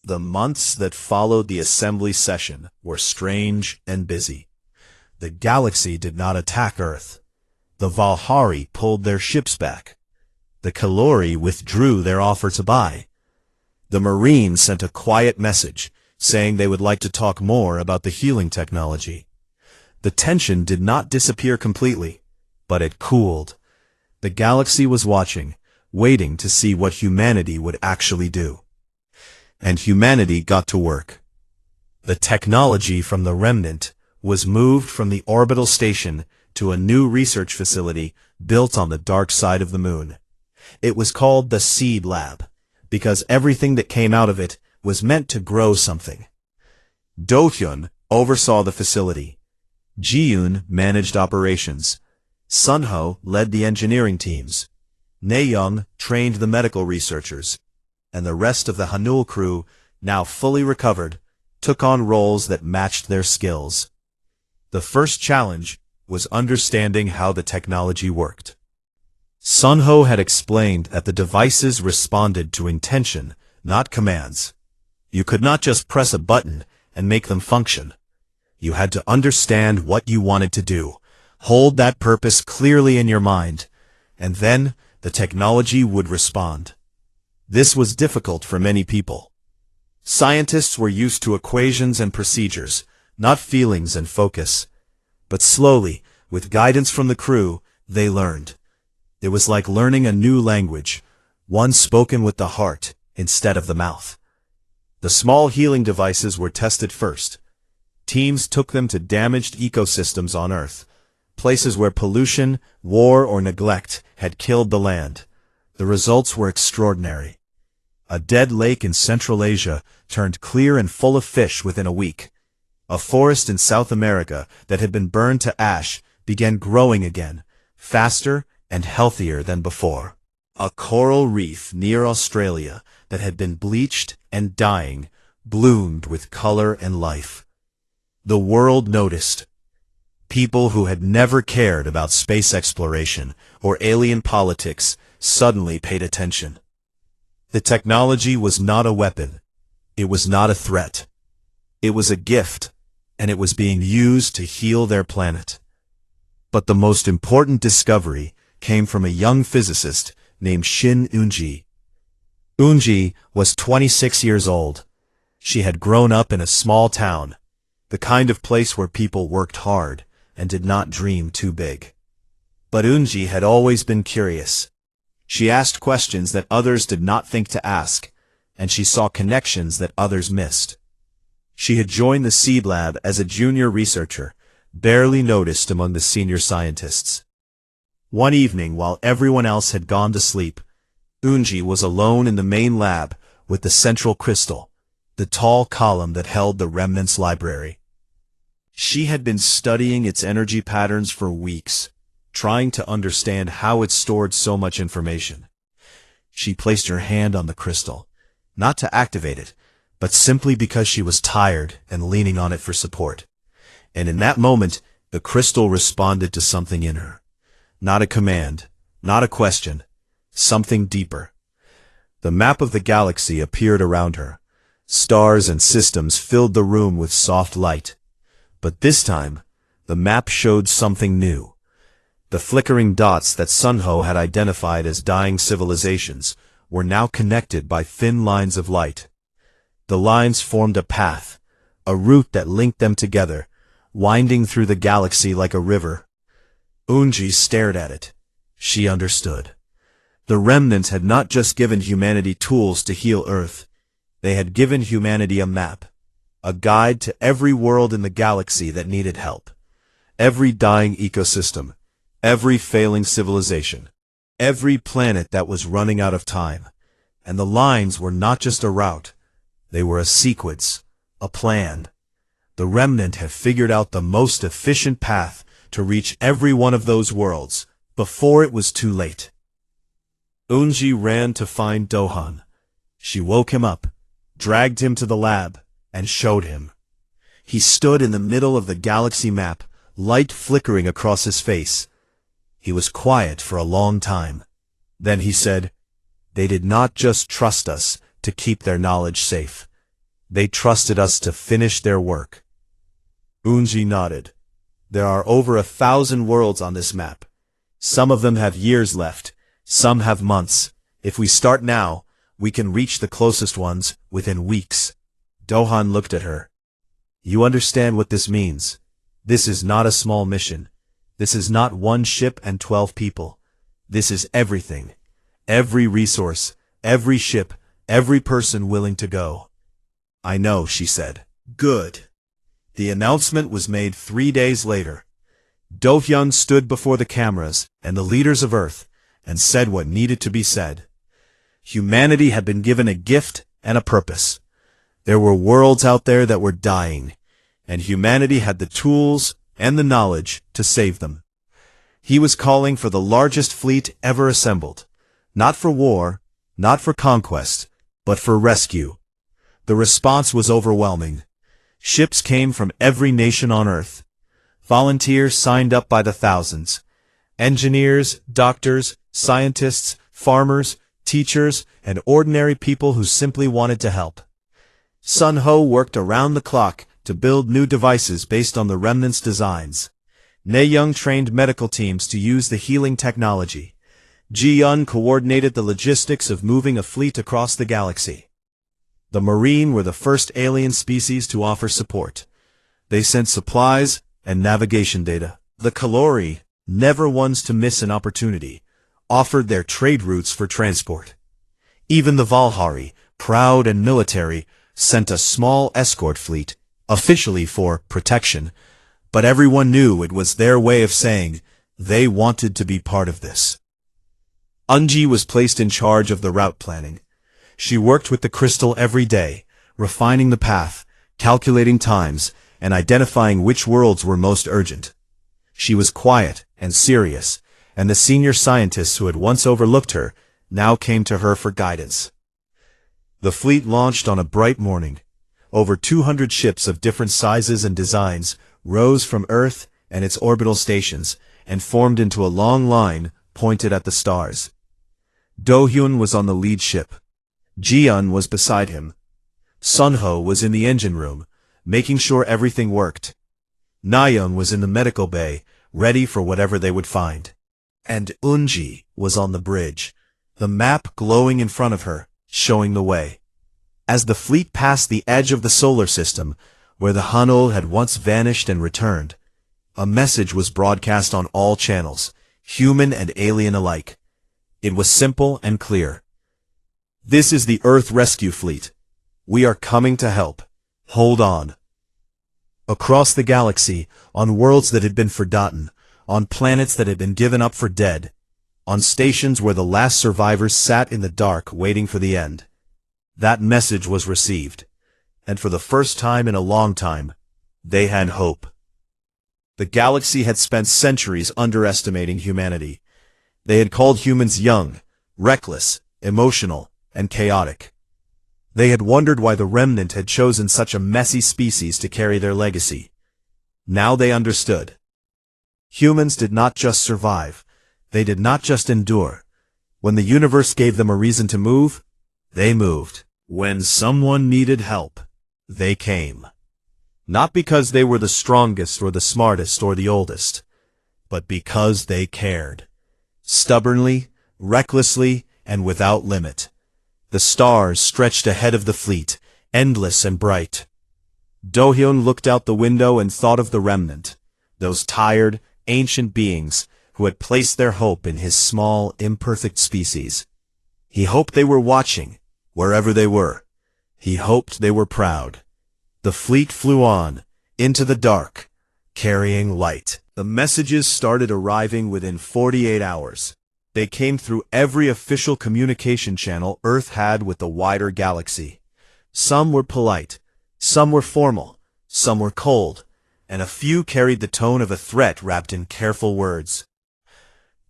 The months that followed the assembly session were strange and busy. The galaxy did not attack Earth. The Valhari pulled their ships back. The Kalori withdrew their offer to buy. The Marines sent a quiet message, saying they would like to talk more about the healing technology. The tension did not disappear completely, but it cooled. The galaxy was watching, waiting to see what humanity would actually do. And humanity got to work. The technology from the remnant was moved from the orbital station to a new research facility built on the dark side of the moon. It was called the Seed Lab, because everything that came out of it was meant to grow something. Do-hyun oversaw the facility. Ji-yoon managed operations. Sun-ho led the engineering teams. Nae-young trained the medical researchers. And the rest of the Hanul crew, now fully recovered, took on roles that matched their skills. The first challenge was understanding how the technology worked. Sun-ho had explained that the devices responded to intention, not commands. You could not just press a button and make them function. You had to understand what you wanted to do, hold that purpose clearly in your mind, and then the technology would respond. This was difficult for many people. Scientists were used to equations and procedures, not feelings and focus. But slowly, with guidance from the crew, they learned. It was like learning a new language, one spoken with the heart instead of the mouth. The small healing devices were tested first. Teams took them to damaged ecosystems on Earth, places where pollution, war, or neglect had killed the land. The results were extraordinary. A dead lake in Central Asia turned clear and full of fish within a week. A forest in South America that had been burned to ash began growing again, faster and healthier than before. A coral reef near Australia that had been bleached and dying bloomed with color and life. The world noticed. People who had never cared about space exploration or alien politics suddenly paid attention. The technology was not a weapon. It was not a threat. It was a gift, and it was being used to heal their planet. But the most important discovery came from a young physicist named Shin Eun-ji. Eun-ji was 26 years old. She had grown up in a small town, the kind of place where people worked hard and did not dream too big. But Eun-ji had always been curious. She asked questions that others did not think to ask, and she saw connections that others missed. She had joined the Seed Lab as a junior researcher, barely noticed among the senior scientists. One evening, while everyone else had gone to sleep, Eun-ji was alone in the main lab with the central crystal, the tall column that held the remnants library. She had been studying its energy patterns for weeks, trying to understand how it stored so much information. She placed her hand on the crystal, not to activate it, but simply because she was tired and leaning on it for support. And in that moment, the crystal responded to something in her. Not a command, not a question, something deeper. The map of the galaxy appeared around her. Stars and systems filled the room with soft light. But this time, the map showed something new. The flickering dots that Sun-ho had identified as dying civilizations were now connected by thin lines of light. The lines formed a path, a route that linked them together, winding through the galaxy like a river. Eun-ji stared at it. She understood. The remnants had not just given humanity tools to heal Earth. They had given humanity a map, a guide to every world in the galaxy that needed help. Every dying ecosystem, every failing civilization, every planet that was running out of time. And the lines were not just a route. They were a sequence, a plan. The remnant had figured out the most efficient path to reach every one of those worlds before it was too late. Eun-ji ran to find Do-hyun. She woke him up, dragged him to the lab, and showed him. He stood in the middle of the galaxy map, light flickering across his face. He was quiet for a long time. Then he said, "They did not just trust us to keep their knowledge safe. They trusted us to finish their work. Unji nodded. There are over 1,000 worlds on this map. Some of them have years left, some have months. If we start now, we can reach the closest ones within weeks. Dohan looked at her. You understand what this means. This is not a small mission. This is not one ship and 12 people. This is everything. Every resource, every ship, every person willing to go. I know, she said. Good. The announcement was made 3 days later. Do-hyun stood before the cameras and the leaders of Earth and said what needed to be said. Humanity had been given a gift and a purpose. There were worlds out there that were dying, and humanity had the tools and the knowledge to save them. He was calling for the largest fleet ever assembled, not for war, not for conquest, but for rescue. The response was overwhelming. Ships came from every nation on Earth. Volunteers signed up by the thousands. Engineers, doctors, scientists, farmers, teachers, and ordinary people who simply wanted to help. Sun Ho worked around the clock to build new devices based on the remnants' designs. Nae-young trained medical teams to use the healing technology. Ji-yun coordinated the logistics of moving a fleet across the galaxy. The Marine were the first alien species to offer support. They sent supplies and navigation data. The Kalori, never ones to miss an opportunity, offered their trade routes for transport. Even the Valhari, proud and military, sent a small escort fleet, officially for protection, but everyone knew it was their way of saying they wanted to be part of this. Unji was placed in charge of the route planning. She worked with the crystal every day, refining the path, calculating times, and identifying which worlds were most urgent. She was quiet and serious, and the senior scientists who had once overlooked her now came to her for guidance. The fleet launched on a bright morning. Over 200 ships of different sizes and designs rose from Earth and its orbital stations and formed into a long line pointed at the stars. Do-hyun was on the lead ship. Ji-yun was beside him. Sun Ho was in the engine room, making sure everything worked. Na-young was in the medical bay, ready for whatever they would find. And Unji was on the bridge, the map glowing in front of her, showing the way. As the fleet passed the edge of the solar system, where the Hanul had once vanished and returned, a message was broadcast on all channels, human and alien alike. It was simple and clear. This is the Earth Rescue Fleet. We are coming to help. Hold on. Across the galaxy, on worlds that had been forgotten, on planets that had been given up for dead, on stations where the last survivors sat in the dark waiting for the end. That message was received, and for the first time in a long time, they had hope. The galaxy had spent centuries underestimating humanity. They had called humans young, reckless, emotional, and chaotic. They had wondered why the remnant had chosen such a messy species to carry their legacy. Now they understood. Humans did not just survive. They did not just endure. When the universe gave them a reason to move, they moved. When someone needed help, they came. Not because they were the strongest or the smartest or the oldest, but because they cared. Stubbornly, recklessly, and without limit. The stars stretched ahead of the fleet, endless and bright. Do-hyun looked out the window and thought of the remnant, those tired, ancient beings who had placed their hope in his small, imperfect species. He hoped they were watching, wherever they were. He hoped they were proud. The fleet flew on, into the dark, carrying light. The messages started arriving within 48 hours. They came through every official communication channel Earth had with the wider galaxy. Some were polite, some were formal, some were cold, and a few carried the tone of a threat wrapped in careful words.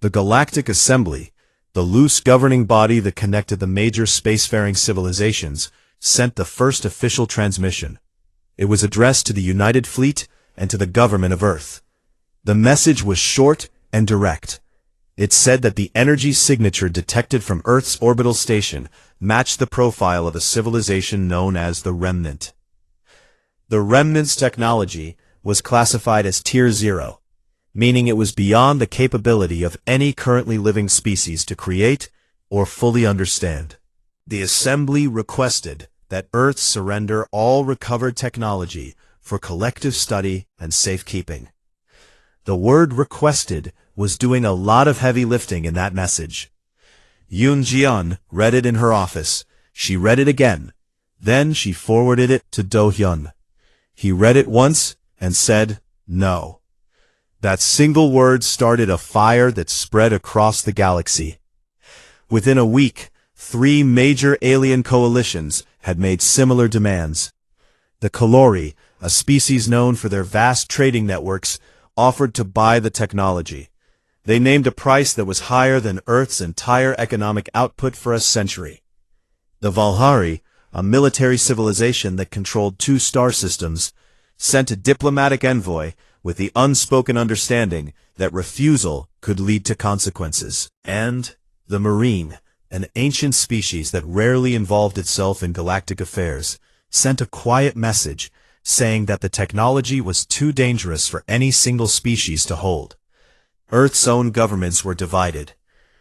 The Galactic Assembly, the loose governing body that connected the major spacefaring civilizations, sent the first official transmission. It was addressed to the United Fleet and to the government of Earth. The message was short and direct. It said that the energy signature detected from Earth's orbital station matched the profile of a civilization known as the Remnant. The Remnant's technology was classified as Tier 0, meaning it was beyond the capability of any currently living species to create or fully understand. The Assembly requested that Earth surrender all recovered technology for collective study and safekeeping. The word requested was doing a lot of heavy lifting in that message. Yoon Jian read it in her office. She read it again. Then she forwarded it to Do Hyun. He read it once and said, "No." That single word started a fire that spread across the galaxy. Within a week, 3 major alien coalitions had made similar demands. The Kalori, a species known for their vast trading networks, offered to buy the technology. They named a price that was higher than Earth's entire economic output for a century. The Valhari, a military civilization that controlled 2 star systems, sent a diplomatic envoy with the unspoken understanding that refusal could lead to consequences. And the Marine, an ancient species that rarely involved itself in galactic affairs, sent a quiet message saying that the technology was too dangerous for any single species to hold. Earth's own governments were divided.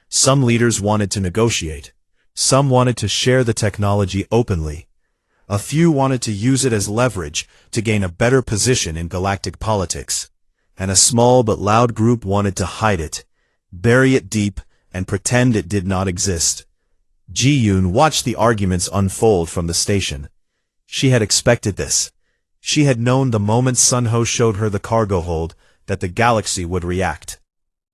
Some leaders wanted to negotiate. Some wanted to share the technology openly. A few wanted to use it as leverage to gain a better position in galactic politics. And a small but loud group wanted to hide it, bury it deep, and pretend it did not exist. Ji-yoon watched the arguments unfold from the station. She had expected this. She had known the moment Sunho showed her the cargo hold that the galaxy would react.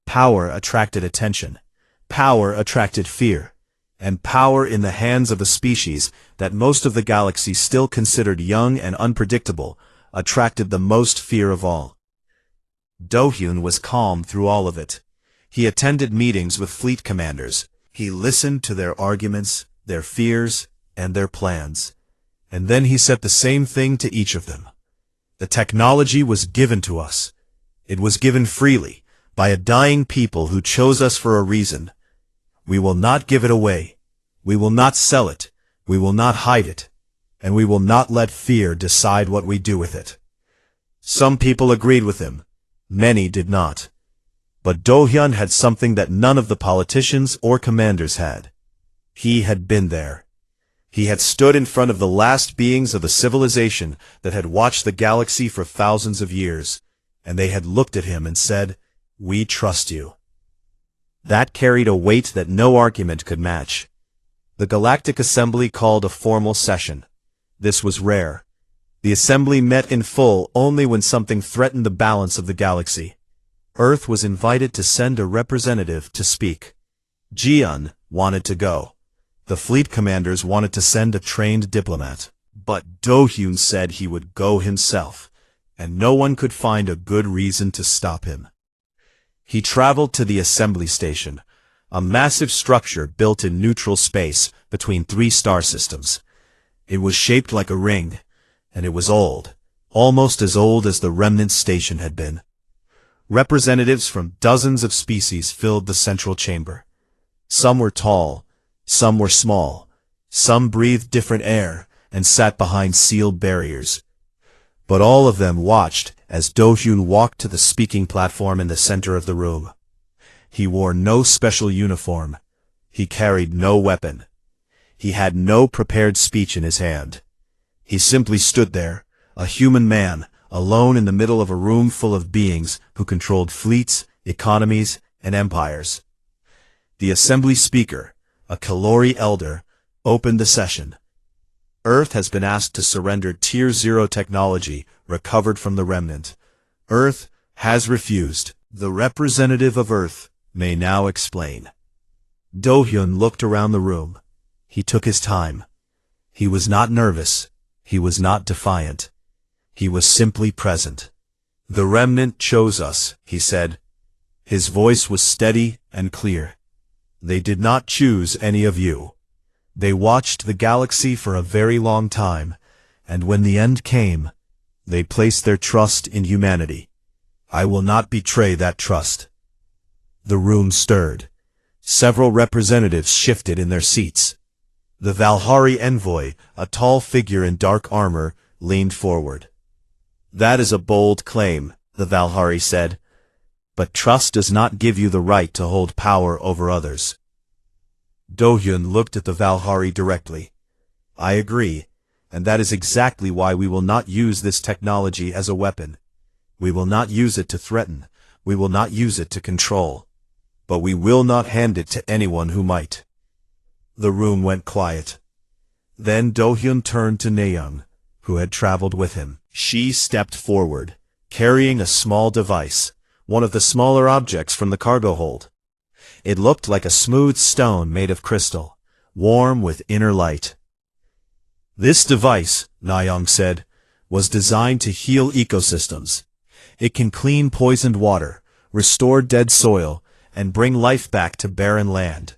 Power attracted attention. Power attracted fear. And power in the hands of a species that most of the galaxy still considered young and unpredictable attracted the most fear of all. Do-hyun was calm through all of it. He attended meetings with fleet commanders. He listened to their arguments, their fears, and their plans. And then he said the same thing to each of them. The technology was given to us. It was given freely, by a dying people who chose us for a reason. We will not give it away. We will not sell it. We will not hide it. And we will not let fear decide what we do with it. Some people agreed with him. Many did not. But Do-hyun had something that none of the politicians or commanders had. He had been there. He had stood in front of the last beings of a civilization that had watched the galaxy for thousands of years, and they had looked at him and said, "We trust you." That carried a weight that no argument could match. The Galactic Assembly called a formal session. This was rare. The Assembly met in full only when something threatened the balance of the galaxy. Earth was invited to send a representative to speak. Jian wanted to go. The fleet commanders wanted to send a trained diplomat. But Do-hyun said he would go himself, and no one could find a good reason to stop him. He traveled to the assembly station, a massive structure built in neutral space between 3 star systems. It was shaped like a ring, and it was old, almost as old as the Remnant station had been. Representatives from dozens of species filled the central chamber. Some were tall, some were small, some breathed different air and sat behind sealed barriers. But all of them watched as Do-hyun walked to the speaking platform in the center of the room. He wore no special uniform. He carried no weapon. He had no prepared speech in his hand. He simply stood there, a human man, alone in the middle of a room full of beings who controlled fleets, economies, and empires. The assembly speaker, a Kalori elder, opened the session. Earth has been asked to surrender Tier 0 technology recovered from the Remnant. Earth has refused. The representative of Earth may now explain. Do-hyun looked around the room. He took his time. He was not nervous. He was not defiant. He was simply present. "The Remnant chose us," he said. His voice was steady and clear. "They did not choose any of you. They watched the galaxy for a very long time, and when the end came, they placed their trust in humanity. I will not betray that trust." The room stirred. Several representatives shifted in their seats. The Valhari envoy, a tall figure in dark armor, leaned forward. "That is a bold claim," the Valhari said. "But trust does not give you the right to hold power over others." Do-hyun looked at the Valhari directly. "I agree, and that is exactly why we will not use this technology as a weapon. We will not use it to threaten. We will not use it to control. But we will not hand it to anyone who might." The room went quiet. Then Do-hyun turned to Naeung, who had traveled with him. She stepped forward, carrying a small device, one of the smaller objects from the cargo hold. It looked like a smooth stone made of crystal, warm with inner light. "This device," Naeung said, "was designed to heal ecosystems. It can clean poisoned water, restore dead soil, and bring life back to barren land.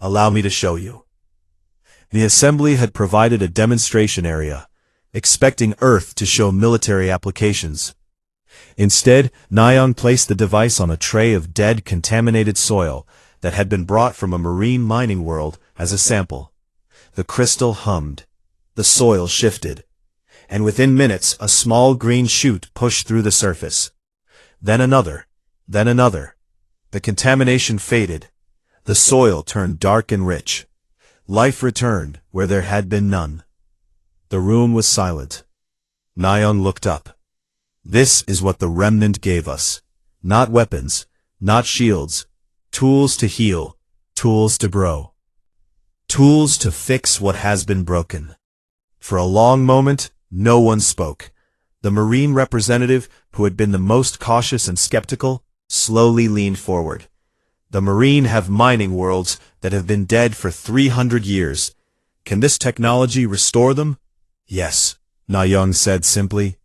Allow me to show you." The assembly had provided a demonstration area, expecting Earth to show military applications. Instead, Naeung placed the device on a tray of dead, contaminated soil that had been brought from a marine mining world as a sample. The crystal hummed. The soil shifted. And within minutes, a small green shoot pushed through the surface. Then another. Then another. The contamination faded. The soil turned dark and rich. Life returned where there had been none. The room was silent. Naeung looked up. "This is what the remnant gave us. Not weapons, not shields. Tools to heal, tools to grow. Tools to fix what has been broken." For a long moment, no one spoke. The Marine representative, who had been the most cautious and skeptical, slowly leaned forward. "The Marine have mining worlds that have been dead for 300 years. Can this technology restore them?" "Yes," Naeung said simply.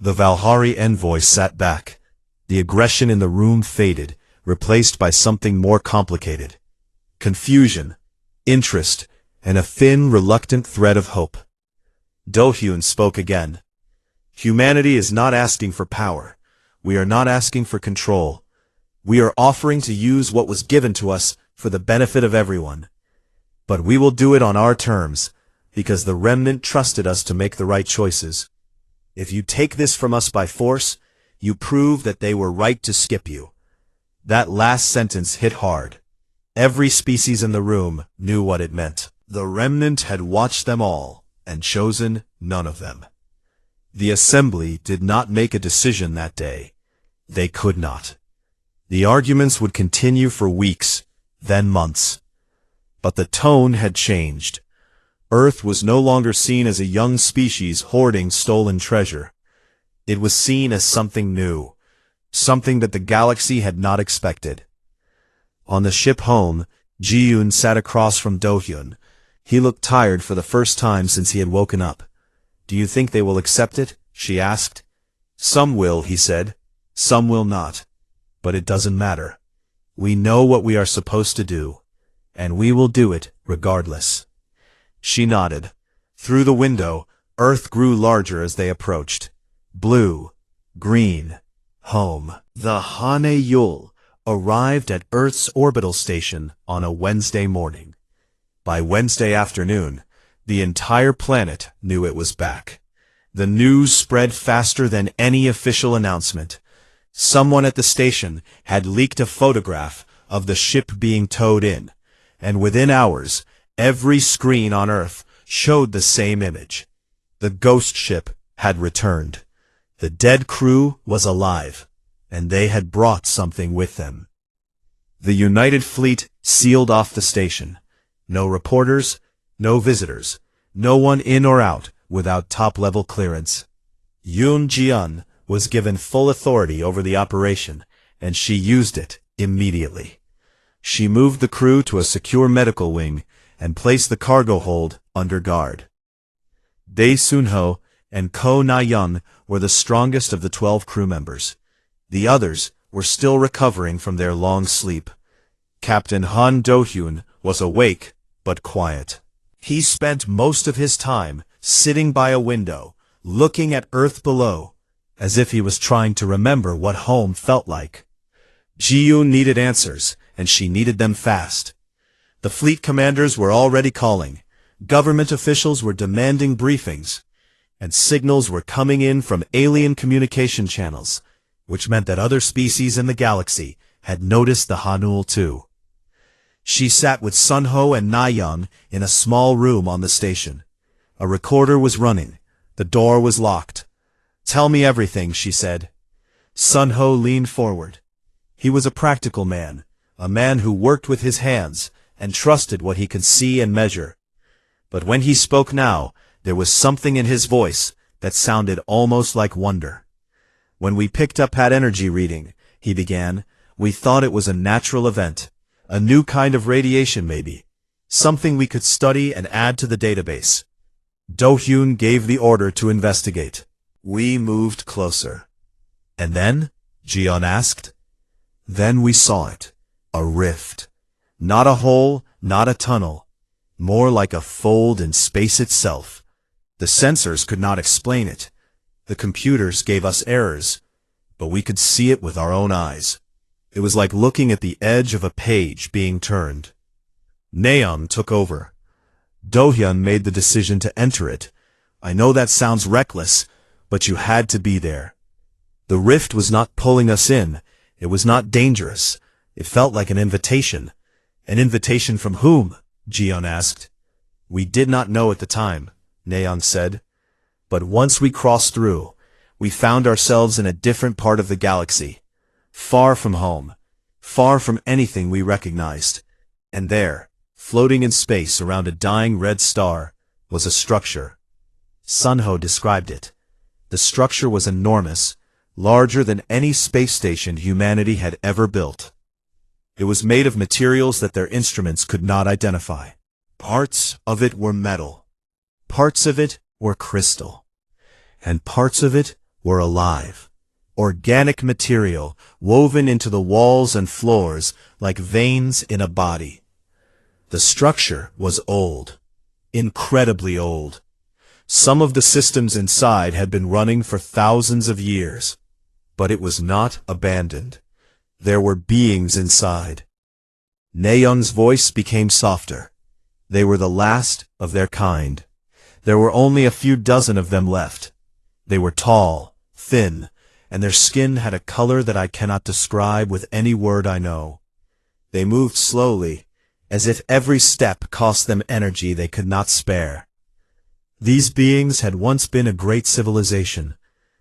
The Valhari envoy sat back. The aggression in the room faded, replaced by something more complicated. Confusion, interest, and a thin, reluctant thread of hope. Do-hyun spoke again. "Humanity is not asking for power. We are not asking for control. We are offering to use what was given to us for the benefit of everyone. But we will do it on our terms, because the remnant trusted us to make the right choices. If you take this from us by force, you prove that they were right to skip you." That last sentence hit hard. Every species in the room knew what it meant. The remnant had watched them all, and chosen none of them. The assembly did not make a decision that day. They could not. The arguments would continue for weeks, then months. But the tone had changed. Earth was no longer seen as a young species hoarding stolen treasure. It was seen as something new, something that the galaxy had not expected. On the ship home, Ji-yoon sat across from Do-hyun. He looked tired for the first time since he had woken up. "Do you think they will accept it?" she asked. "Some will," he said. "Some will not. But it doesn't matter. We know what we are supposed to do, and we will do it regardless." She nodded. Through the window, Earth grew larger as they approached. Blue, green, home. The Hane-yul arrived at Earth's orbital station on a Wednesday morning. By Wednesday afternoon, the entire planet knew it was back. The news spread faster than any official announcement. Someone at the station had leaked a photograph of the ship being towed in, and within hours, every screen on Earth showed the same image. The ghost ship had returned. The dead crew was alive, and they had brought something with them. The United Fleet sealed off the station. No reporters, no visitors, no one in or out without top-level clearance. Yoon Ji-eun was given full authority over the operation, and she used it immediately. She moved the crew to a secure medical wing and placed the cargo hold under guard. Dae Sun-ho and Ko Na-young were the strongest of the 12 crew members. The others were still recovering from their long sleep. Captain Han Do-hyun was awake but quiet. He spent most of his time sitting by a window, looking at Earth below, as if he was trying to remember what home felt like. Ji-yoon needed answers, and she needed them fast. The fleet commanders were already calling, government officials were demanding briefings, and signals were coming in from alien communication channels, which meant that other species in the galaxy had noticed the Hanul too. She sat with Sunho and Na-young in a small room on the station. A recorder was running. The door was locked. "Tell me everything," she said. Sunho leaned forward. He was a practical man, a man who worked with his hands and trusted what he could see and measure. But when he spoke now, there was something in his voice that sounded almost like wonder. "When we picked up that energy reading," he began, "we thought it was a natural event, a new kind of radiation maybe, something we could study and add to the database." Do-hyun gave the order to investigate. We moved closer. "And then?" Ji-yeon asked. "Then we saw it. A rift. Not a hole, not a tunnel. More like a fold in space itself. The sensors could not explain it. The computers gave us errors, but we could see it with our own eyes. It was like looking at the edge of a page being turned." Na-young took over. Do-hyun made the decision to enter it. "I know that sounds reckless, but you had to be there. The rift was not pulling us in. It was not dangerous. It felt like an invitation." "An invitation from whom?" Ji-yeon asked. "We did not know at the time," Na-young said. "But once we crossed through, we found ourselves in a different part of the galaxy, far from home, far from anything we recognized. And there, floating in space around a dying red star, was a structure." Sunho described it. The structure was enormous, larger than any space station humanity had ever built. It was made of materials that their instruments could not identify. Parts of it were metal. Parts of it were crystal. And parts of it were alive. Organic material woven into the walls and floors like veins in a body. The structure was old. Incredibly old. Some of the systems inside had been running for thousands of years. But it was not abandoned. There were beings inside. Na-young's voice became softer. They were the last of their kind. There were only a few dozen of them left. They were tall, thin, and their skin had a color that I cannot describe with any word I know. They moved slowly, as if every step cost them energy they could not spare. These beings had once been a great civilization.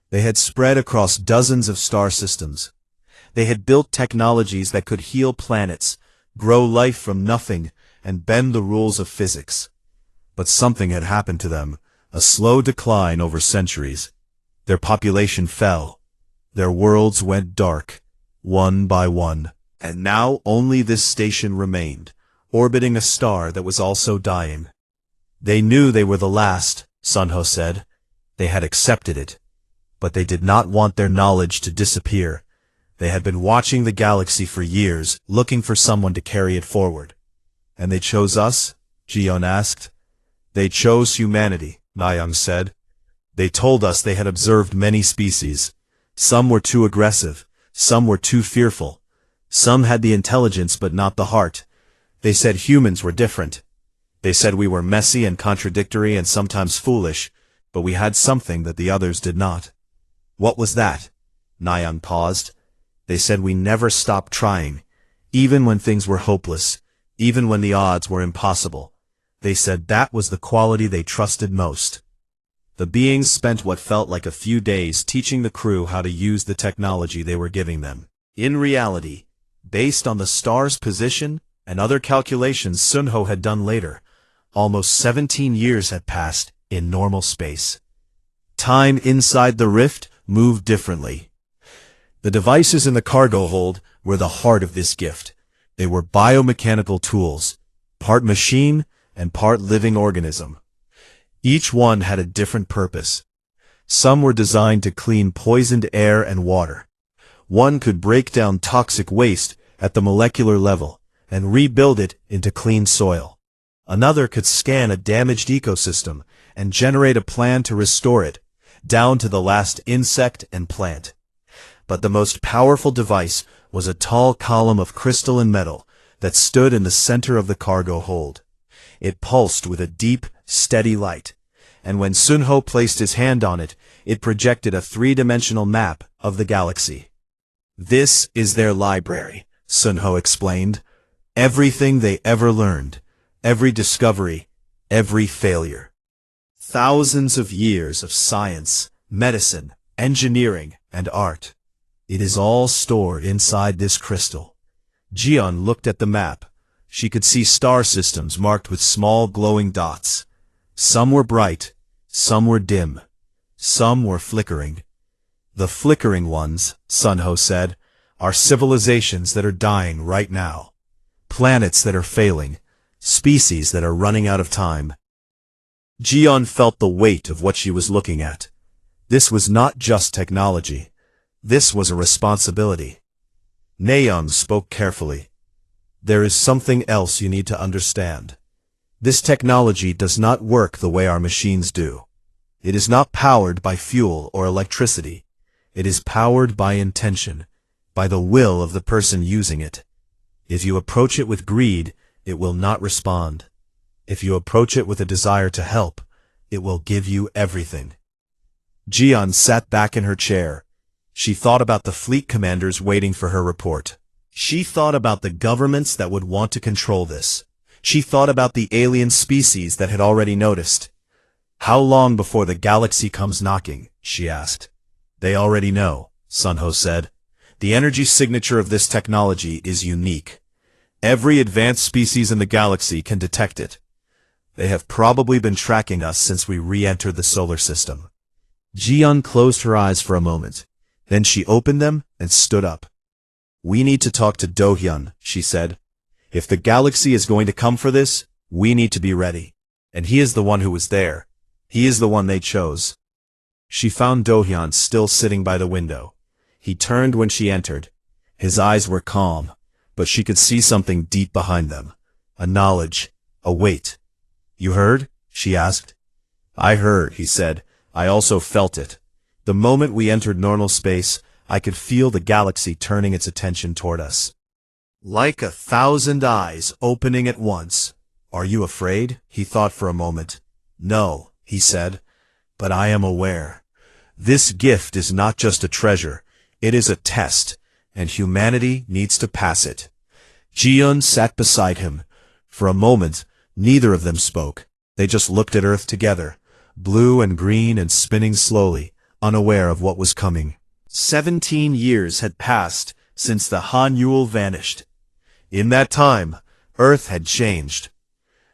They had spread across dozens of star systems. They had built technologies that could heal planets, grow life from nothing, and bend the rules of physics. But something had happened to them, a slow decline over centuries. Their population fell. Their worlds went dark, one by one. And now only this station remained, orbiting a star that was also dying. They knew they were the last, Sunho said. They had accepted it. But they did not want their knowledge to disappear. They had been watching the galaxy for years, looking for someone to carry it forward. "And they chose us?" Ji-yeon asked. "They chose humanity," Na-young said. "They told us they had observed many species. Some were too aggressive, some were too fearful. Some had the intelligence but not the heart. They said humans were different. They said we were messy and contradictory and sometimes foolish, but we had something that the others did not." "What was that?" Na-young paused. "They said we never stopped trying, even when things were hopeless, even when the odds were impossible. They said that was the quality they trusted most." The beings spent what felt like a few days teaching the crew how to use the technology they were giving them. In reality, based on the star's position and other calculations Sunho had done later, almost 17 years had passed in normal space. Time inside the rift moved differently. The devices in the cargo hold were the heart of this gift. They were biomechanical tools, part machine and part living organism. Each one had a different purpose. Some were designed to clean poisoned air and water. One could break down toxic waste at the molecular level and rebuild it into clean soil. Another could scan a damaged ecosystem and generate a plan to restore it, down to the last insect and plant. But the most powerful device was a tall column of crystal and metal that stood in the center of the cargo hold. It pulsed with a deep, steady light, and when Sunho placed his hand on it, it projected a three-dimensional map of the galaxy. "This is their library," Sunho explained. "Everything they ever learned, every discovery, every failure. Thousands of years of science, medicine, engineering, and art. It is all stored inside this crystal." Jian looked at the map. She could see star systems marked with small glowing dots. Some were bright, some were dim, some were flickering. "The flickering ones," Sunho said, "are civilizations that are dying right now. Planets that are failing, species that are running out of time." Jian felt the weight of what she was looking at. This was not just technology. This was a responsibility. Nayoung spoke carefully. "There is something else you need to understand. This technology does not work the way our machines do. It is not powered by fuel or electricity. It is powered by intention, by the will of the person using it. If you approach it with greed, it will not respond. If you approach it with a desire to help, it will give you everything." Jian sat back in her chair. She thought about the fleet commanders waiting for her report. She thought about the governments that would want to control this. She thought about the alien species that had already noticed. "How long before the galaxy comes knocking?" she asked. "They already know," Sunho said. "The energy signature of this technology is unique. Every advanced species in the galaxy can detect it. They have probably been tracking us since we re-entered the solar system." Jian closed her eyes for a moment. Then she opened them and stood up. "We need to talk to Do-hyun," she said. "If the galaxy is going to come for this, we need to be ready. And he is the one who was there. He is the one they chose." She found Do-hyun still sitting by the window. He turned when she entered. His eyes were calm, but she could see something deep behind them. A knowledge, a weight. "You heard?" she asked. "I heard," he said. "I also felt it. The moment we entered normal space, I could feel the galaxy turning its attention toward us. Like 1,000 eyes opening at once." "Are you afraid?" he thought for a moment. "No," he said, "but I am aware. This gift is not just a treasure, it is a test, and humanity needs to pass it." Jiun sat beside him. For a moment, neither of them spoke. They just looked at Earth together, blue and green and spinning slowly, unaware of what was coming. 17 years had passed since the Han Yule vanished. In that time, Earth had changed.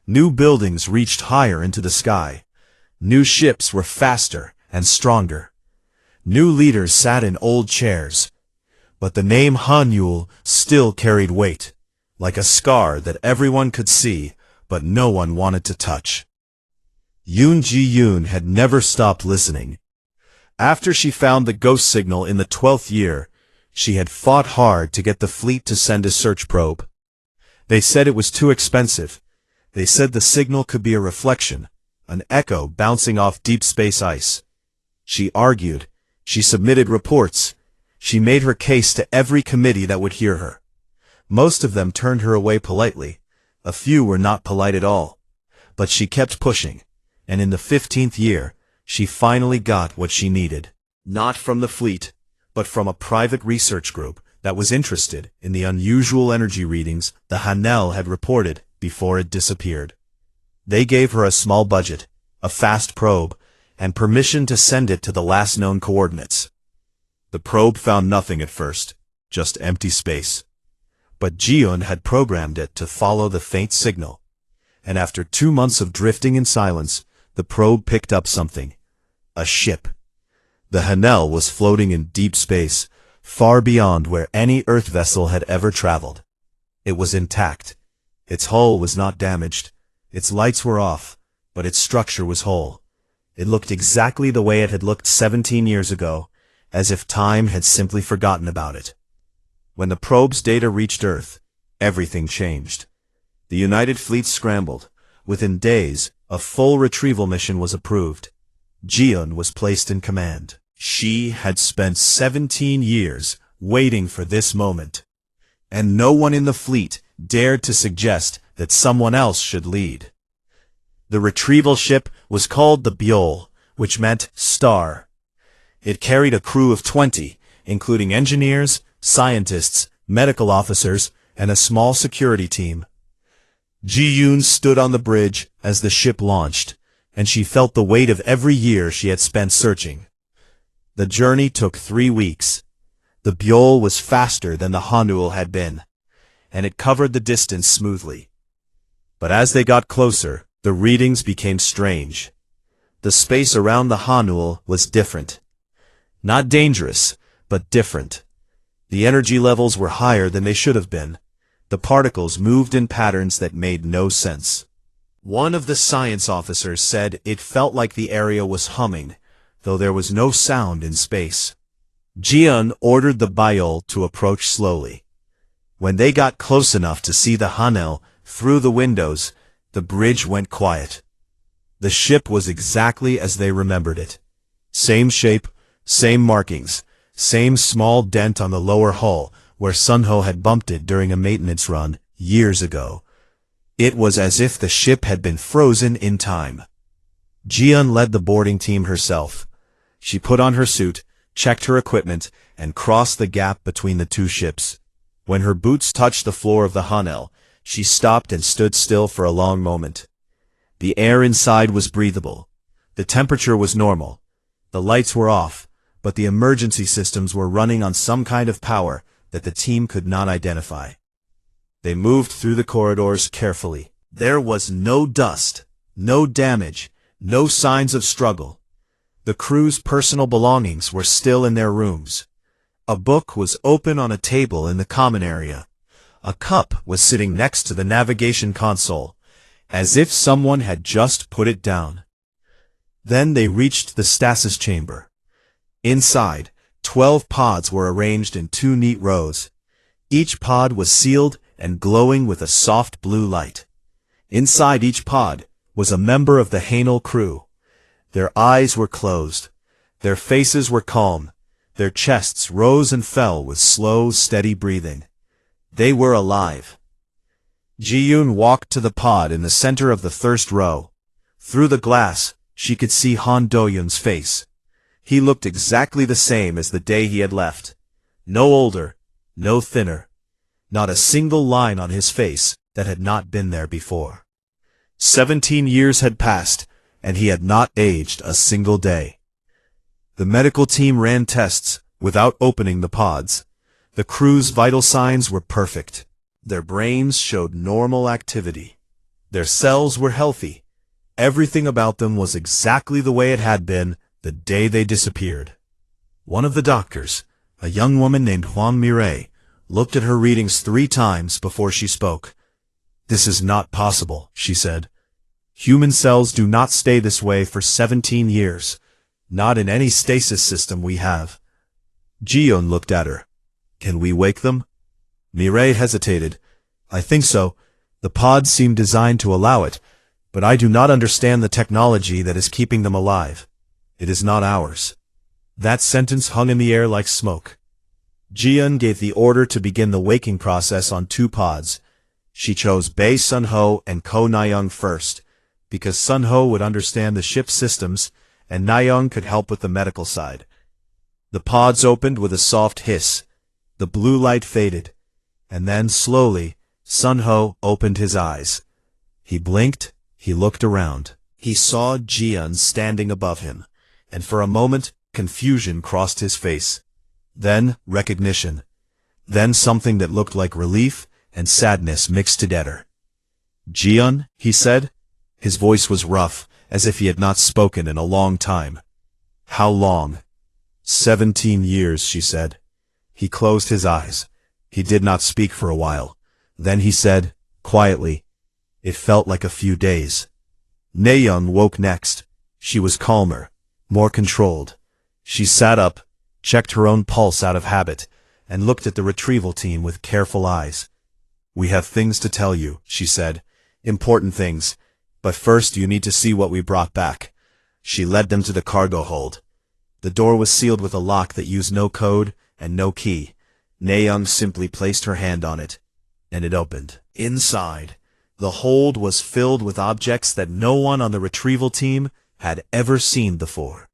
New buildings reached higher into the sky. New ships were faster and stronger. New leaders sat in old chairs. But the name Han Yule still carried weight, like a scar that everyone could see, but no one wanted to touch. Yoon Ji-yoon had never stopped listening. After she found the ghost signal in the 12th year, she had fought hard to get the fleet to send a search probe. They said it was too expensive. They said the signal could be a reflection, an echo bouncing off deep space ice. She argued. She submitted reports. She made her case to every committee that would hear her. Most of them turned her away politely. A few were not polite at all. But she kept pushing, and in the 15th year, she finally got what she needed. Not from the fleet, but from a private research group that was interested in the unusual energy readings the Hanel had reported before it disappeared. They gave her a small budget, a fast probe, and permission to send it to the last known coordinates. The probe found nothing at first, just empty space. But Jiun had programmed it to follow the faint signal. And after 2 months of drifting in silence, the probe picked up something. A ship. The Hanel was floating in deep space, far beyond where any Earth vessel had ever traveled. It was intact. Its hull was not damaged. Its lights were off, but its structure was whole. It looked exactly the way it had looked 17 years ago, as if time had simply forgotten about it. When the probe's data reached Earth, everything changed. The United Fleet scrambled. Within days, a full retrieval mission was approved. Jiun was placed in command. She had spent 17 years waiting for this moment, and no one in the fleet dared to suggest that someone else should lead. The retrieval ship was called the Bjol, which meant star. It carried a crew of 20, including engineers, scientists, medical officers, and a small security team. Ji-yoon stood on the bridge as the ship launched, and she felt the weight of every year she had spent searching. The journey took 3 weeks. The Bjol was faster than the Hanuel had been, and it covered the distance smoothly. But as they got closer, the readings became strange. The space around the Hanuel was different. Not dangerous, but different. The energy levels were higher than they should have been. The particles moved in patterns that made no sense. One of the science officers said it felt like the area was humming, though there was no sound in space. Jian ordered the Bjol to approach slowly. When they got close enough to see the Hanuel through the windows, the bridge went quiet. The ship was exactly as they remembered it. Same shape, same markings, same small dent on the lower hull where Sunho had bumped it during a maintenance run years ago. It was as if the ship had been frozen in time. Jian led the boarding team herself. She put on her suit, checked her equipment, and crossed the gap between the two ships. When her boots touched the floor of the Hanuel, she stopped and stood still for a long moment. The air inside was breathable. The temperature was normal. The lights were off, but the emergency systems were running on some kind of power that the team could not identify. They moved through the corridors carefully. There was no dust, no damage, no signs of struggle. The crew's personal belongings were still in their rooms. A book was open on a table in the common area. A cup was sitting next to the navigation console, as if someone had just put it down. Then they reached the stasis chamber. Inside, 12 pods were arranged in 2 neat rows. Each pod was sealed and glowing with a soft blue light. Inside each pod was a member of the Hanuel crew. Their eyes were closed. Their faces were calm. Their chests rose and fell with slow, steady breathing. They were alive. Ji-yoon walked to the pod in the center of the first row. Through the glass, she could see Han Do-yoon's face. He looked exactly the same as the day he had left. No older, no thinner. Not a single line on his face that had not been there before. 17 years had passed, and he had not aged a single day. The medical team ran tests without opening the pods. The crew's vital signs were perfect. Their brains showed normal activity. Their cells were healthy. Everything about them was exactly the way it had been the day they disappeared. One of the doctors, a young woman named Hwang Mireille, looked at her readings 3 times before she spoke. "This is not possible," she said. "Human cells do not stay this way for 17 years. Not in any stasis system we have." Ji-yoon looked at her. "Can we wake them?" Mireille hesitated. "I think so. The pods seem designed to allow it, but I do not understand the technology that is keeping them alive. It is not ours." That sentence hung in the air like smoke. Ji-yoon gave the order to begin the waking process on 2 pods. She chose Bae Sun-ho and Ko Na-young first, because Sun-ho would understand the ship's systems, and Na-young could help with the medical side. The pods opened with a soft hiss. The blue light faded, and then, slowly, Sun-ho opened his eyes. He blinked, he looked around. He saw Ji-yoon standing above him, and for a moment, confusion crossed his face. Then, recognition. Then something that looked like relief and sadness mixed together. "Ji-yoon," he said. His voice was rough, as if he had not spoken in a long time. "How long?" 17 years, she said. He closed his eyes. He did not speak for a while. Then he said, quietly, "It felt like a few days." Na-young woke next. She was calmer, more controlled. She sat up, checked her own pulse out of habit, and looked at the retrieval team with careful eyes. "We have things to tell you," she said. "Important things. But first you need to see what we brought back." She led them to the cargo hold. The door was sealed with a lock that used no code and no key. Nayoung simply placed her hand on it, and it opened. Inside, the hold was filled with objects that no one on the retrieval team had ever seen before.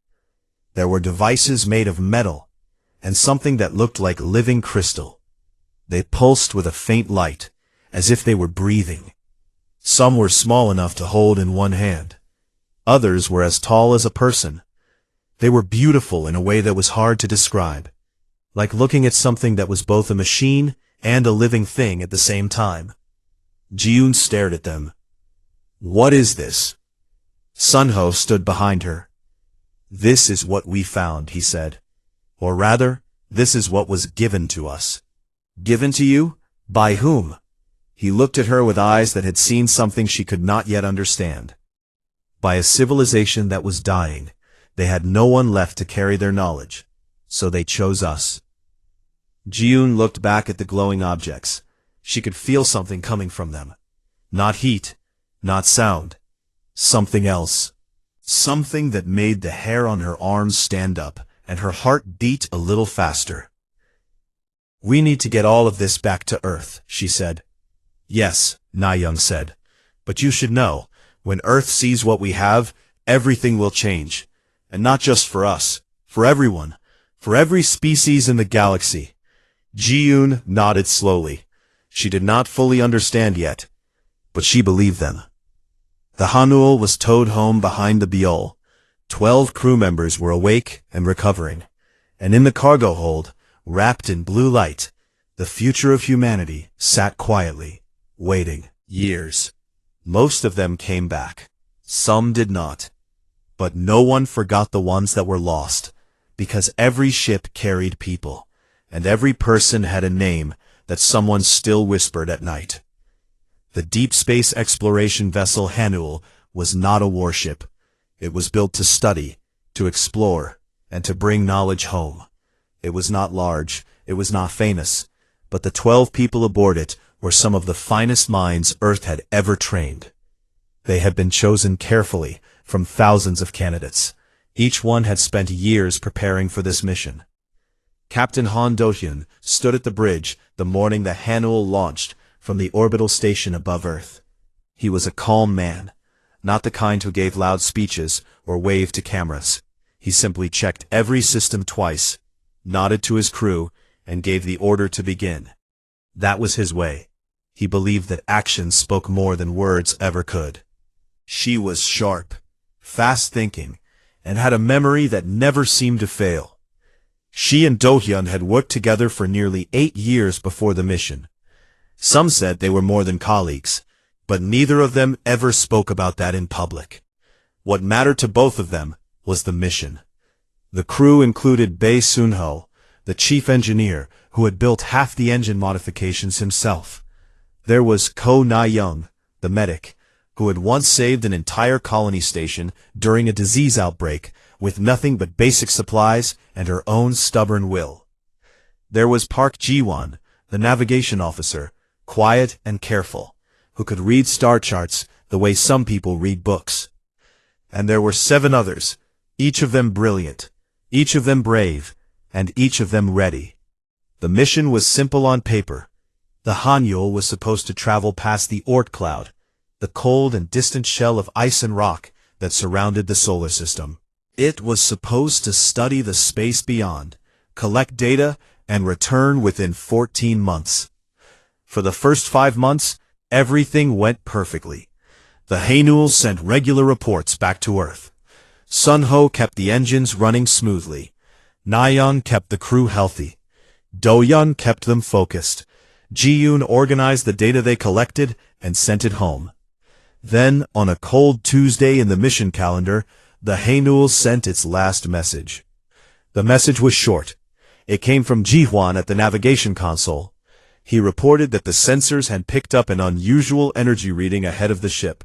There were devices made of metal, and something that looked like living crystal. They pulsed with a faint light, as if they were breathing. Some were small enough to hold in one hand. Others were as tall as a person. They were beautiful in a way that was hard to describe, like looking at something that was both a machine and a living thing at the same time. Ji-yoon stared at them. "What is this?" Sunho stood behind her. "This is what we found," he said. "Or rather, this is what was given to us." "Given to you? By whom?" He looked at her with eyes that had seen something she could not yet understand. "By a civilization that was dying. They had no one left to carry their knowledge, so they chose us." Ji-yoon looked back at the glowing objects. She could feel something coming from them. Not heat, not sound. Something else. Something that made the hair on her arms stand up, and her heart beat a little faster. "We need to get all of this back to Earth," she said. "Yes," Nayoung said. "But you should know, when Earth sees what we have, everything will change. And not just for us, for everyone, for every species in the galaxy." Ji-yoon nodded slowly. She did not fully understand yet, but she believed them. The Hanuel was towed home behind the Biol. 12 crew members were awake and recovering. And in the cargo hold, wrapped in blue light, the future of humanity sat quietly, waiting. Years. Most of them came back. Some did not. But no one forgot the ones that were lost, because every ship carried people, and every person had a name that someone still whispered at night. The deep space exploration vessel Hanuel was not a warship. It was built to study, to explore, and to bring knowledge home. It was not large, it was not famous, but the 12 people aboard it were some of the finest minds Earth had ever trained. They had been chosen carefully from thousands of candidates. Each one had spent years preparing for this mission. Captain Han Do-hyun stood at the bridge the morning the Hanuel launched from the orbital station above Earth. He was a calm man, not the kind who gave loud speeches or waved to cameras. He simply checked every system twice, nodded to his crew, and gave the order to begin. That was his way. He believed that actions spoke more than words ever could. She was sharp, fast-thinking, and had a memory that never seemed to fail. She and Do-hyun had worked together for nearly 8 years before the mission. Some said they were more than colleagues, but neither of them ever spoke about that in public. What mattered to both of them was the mission. The crew included Bae Soon-ho, the chief engineer who had built half the engine modifications himself. There was Ko Na-young, the medic, who had once saved an entire colony station during a disease outbreak with nothing but basic supplies and her own stubborn will. There was Park Ji-won, the navigation officer, quiet and careful, who could read star charts the way some people read books. And there were 7 others, each of them brilliant, each of them brave, and each of them ready. The mission was simple on paper. The Hanuel was supposed to travel past the Oort cloud, the cold and distant shell of ice and rock that surrounded the solar system. It was supposed to study the space beyond, collect data, and return within 14 months. For the first 5 months, everything went perfectly. The Hanuel sent regular reports back to Earth. Sunho kept the engines running smoothly. Nayoung kept the crew healthy. Do-hyun kept them focused. Ji-yoon organized the data they collected and sent it home. Then, on a cold Tuesday in the mission calendar, the Hanuel sent its last message. The message was short. It came from Ji-hwan at the navigation console. He reported that the sensors had picked up an unusual energy reading ahead of the ship.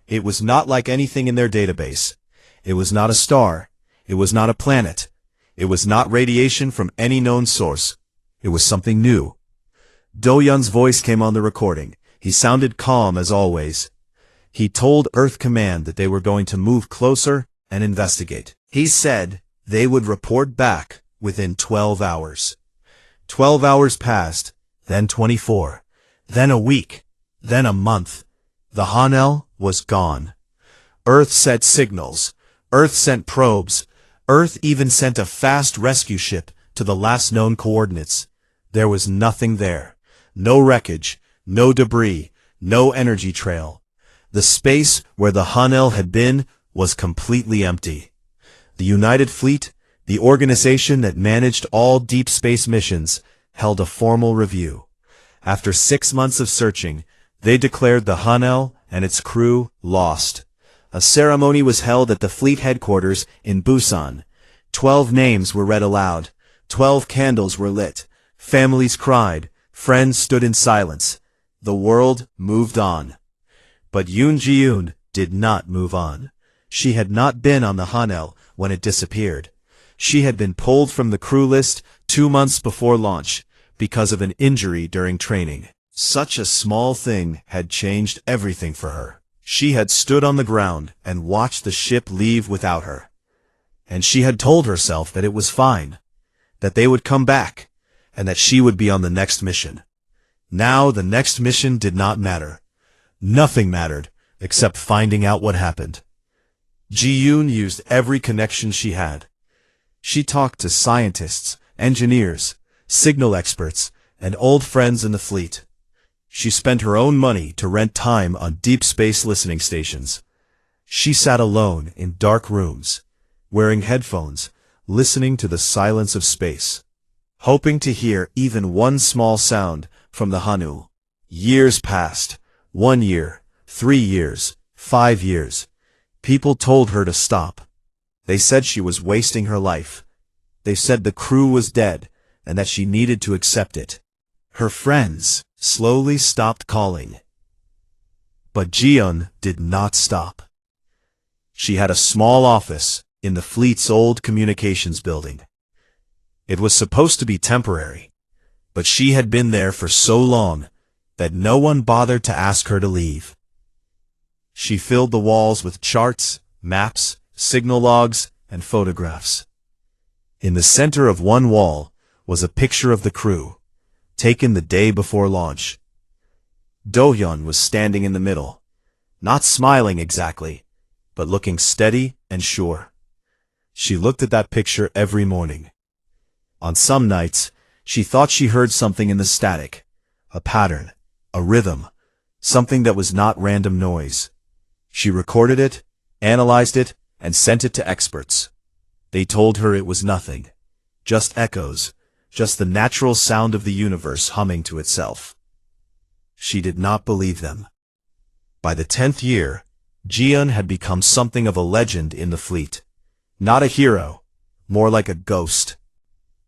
It was not like anything in their database. It was not a star. It was not a planet. It was not radiation from any known source. It was something new. Do-hyun's voice came on the recording. He sounded calm as always. He told Earth Command that they were going to move closer and investigate. He said, They would report back within 12 hours. 12 hours passed, then 24, then a week, then a month. The Hanel was gone. Earth sent signals. Earth sent probes. Earth even sent a fast rescue ship to the last known coordinates. There was nothing there. No wreckage, no debris, no energy trail. The space where the Hanel had been was completely empty. The United Fleet, the organization that managed all deep space missions, held a formal review. After 6 months of searching, they declared the Hanel and its crew lost. A ceremony was held at the fleet headquarters in Busan. 12 names were read aloud. 12 candles were lit. Families cried. Friends stood in silence. The world moved on. But Yoon Ji-yoon did not move on. She had not been on the Hanel when it disappeared. She had been pulled from the crew list 2 months before launch because of an injury during training. Such a small thing had changed everything for her. She had stood on the ground and watched the ship leave without her. And she had told herself that it was fine, that they would come back, and that she would be on the next mission. Now the next mission did not matter. Nothing mattered except finding out what happened. Ji-yoon used every connection she had. She talked to scientists, engineers, signal experts, and old friends in the fleet. She spent her own money to rent time on deep space listening stations. She sat alone in dark rooms, wearing headphones, listening to the silence of space, hoping to hear even one small sound from the Hanu. Years passed. 1 year, 3 years, 5 years. People told her to stop. They said she was wasting her life. They said the crew was dead and that she needed to accept it. Her friends slowly stopped calling. But Ji-yoon did not stop. She had a small office in the fleet's old communications building. It was supposed to be temporary, but she had been there for so long that no one bothered to ask her to leave. She filled the walls with charts, maps, signal logs, and photographs. In the center of one wall was a picture of the crew, taken the day before launch. Do-hyun was standing in the middle, not smiling exactly, but looking steady and sure. She looked at that picture every morning. On some nights, she thought she heard something in the static, a pattern, a rhythm, something that was not random noise. She recorded it, analyzed it, and sent it to experts. They told her it was nothing, just echoes, just the natural sound of the universe humming to itself. She did not believe them. By the 10th year, Ji-yoon had become something of a legend in the fleet. Not a hero, more like a ghost.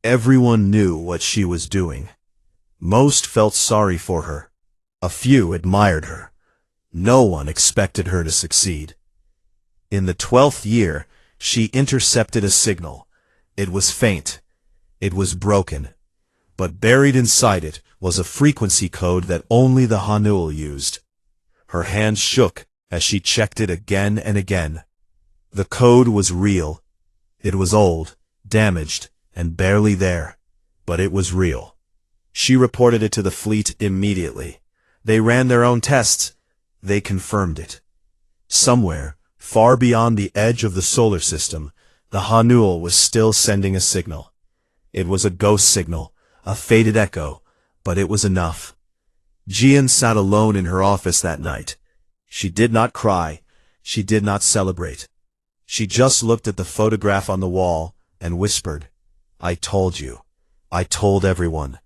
Everyone knew what she was doing. Most felt sorry for her. A few admired her. No one expected her to succeed. In the 12th year, she intercepted a signal. It was faint. It was broken. But buried inside it was a frequency code that only the Hanul used. Her hands shook as she checked it again and again. The code was real. It was old, damaged, and barely there. But it was real. She reported it to the fleet immediately. They ran their own tests. They confirmed it. Somewhere, far beyond the edge of the solar system, the Hanul was still sending a signal. It was a ghost signal, a faded echo, but it was enough. Ji-yoon sat alone in her office that night. She did not cry. She did not celebrate. She just looked at the photograph on the wall and whispered, "I told you. I told everyone."